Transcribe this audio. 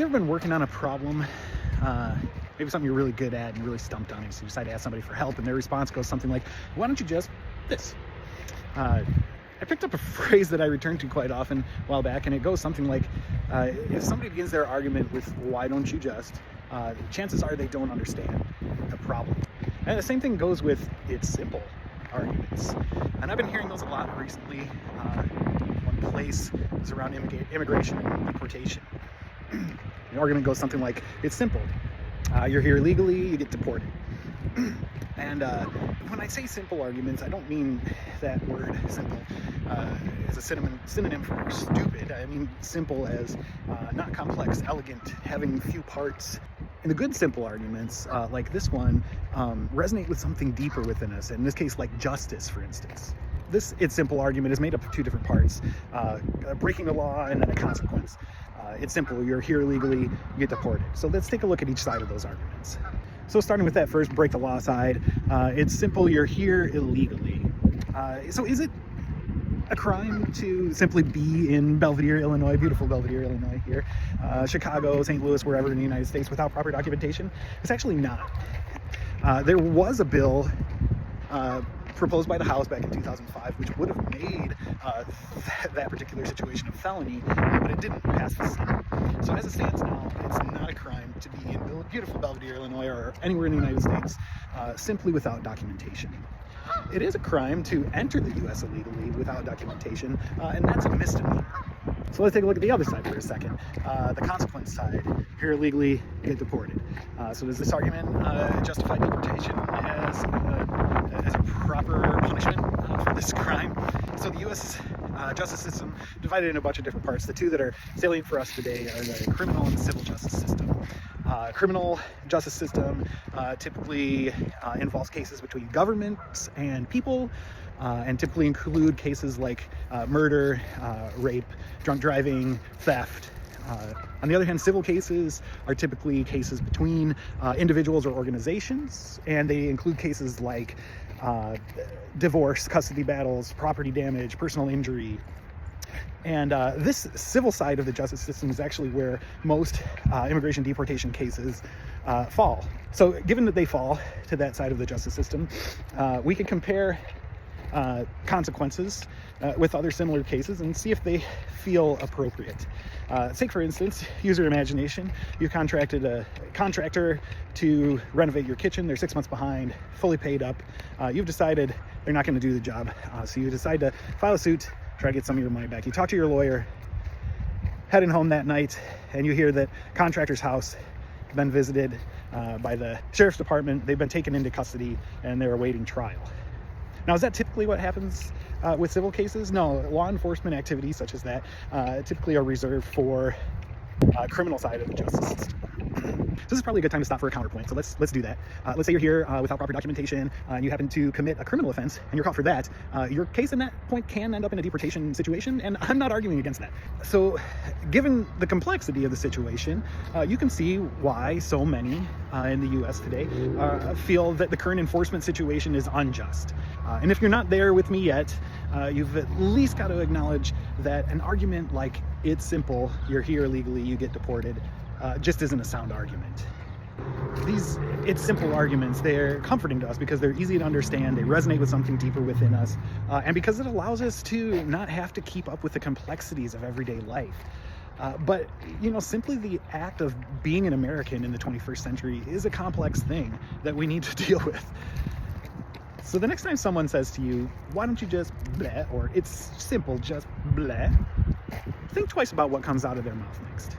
You ever been working on a problem, maybe something you're really good at and you're really stumped on it, so you decide to ask somebody for help, and their response goes something like, why don't you just this? I picked up a phrase that I return to quite often a while back, and it goes something like, if somebody begins their argument with, why don't you just, chances are they don't understand the problem. And the same thing goes with it's simple arguments. And I've been hearing those a lot recently. One place is around immigration and deportation. The argument goes something like, it's simple. You're here illegally, you get deported. And when I say simple arguments, I don't mean that word simple as a synonym for stupid. I mean simple as not complex, elegant, having few parts. And the good simple arguments, like this one, resonate with something deeper within us. In this case, like justice, for instance. This it's simple argument is made up of two different parts, breaking the law and then a consequence. It's simple, you're here illegally, you get deported. So let's take a look at each side of those arguments. So starting with that first break the law side, it's simple, you're here illegally. So is it a crime to simply be in Belvidere, Illinois, beautiful Belvidere, Illinois here, Chicago, St. Louis, wherever in the United States without proper documentation? It's actually not. There was a bill proposed by the House back in 2005, which would have made that particular situation a felony, but it didn't pass the Senate. So as it stands now, it's not a crime to be in beautiful Belvidere, Illinois, or anywhere in the United States, simply without documentation. It is a crime to enter the U.S. illegally without documentation, and that's a misdemeanor. So let's take a look at the other side for a second. The consequence side, here illegally, get deported. So does this argument justify deportation as a proper punishment for this crime? So the U.S. Justice system divided into a bunch of different parts. The two that are salient for us today are the criminal and the civil justice system. Criminal justice system typically involves cases between governments and people, and typically include cases like murder, rape, drunk driving, theft. On the other hand, civil cases are typically cases between individuals or organizations, and they include cases like divorce, custody battles, property damage, personal injury. And this civil side of the justice system is actually where most immigration deportation cases fall. So given that they fall to that side of the justice system, we can compare consequences with other similar cases and see if they feel appropriate. Take, for instance, use your imagination. You contracted a contractor to renovate your kitchen. They're 6 months behind, fully paid up. You've decided they're not going to do the job. So you decide to file a suit, try to get some of your money back. You talk to your lawyer, heading home that night, and you hear that contractor's house has been visited by the sheriff's department. They've been taken into custody and they're awaiting trial. Now, is that typically what happens with civil cases? No, law enforcement activities such as that typically are reserved for criminal side of the justice system. So this is probably a good time to stop for a counterpoint. So let's do that. Let's say you're here without proper documentation and you happen to commit a criminal offense and you're caught for that. Your case in that point can end up in a deportation situation, and I'm not arguing against that. So given the complexity of the situation, you can see why so many in the U.S. today feel that the current enforcement situation is unjust. And if you're not there with me yet, you've at least got to acknowledge that an argument like it's simple, you're here illegally, you get deported, just isn't a sound argument. These it's simple arguments, they're comforting to us because they're easy to understand, they resonate with something deeper within us, and because it allows us to not have to keep up with the complexities of everyday life. But, you know, simply the act of being an American in the 21st century is a complex thing that we need to deal with. So the next time someone says to you, why don't you just bleh, or it's simple, just bleh, think twice about what comes out of their mouth next.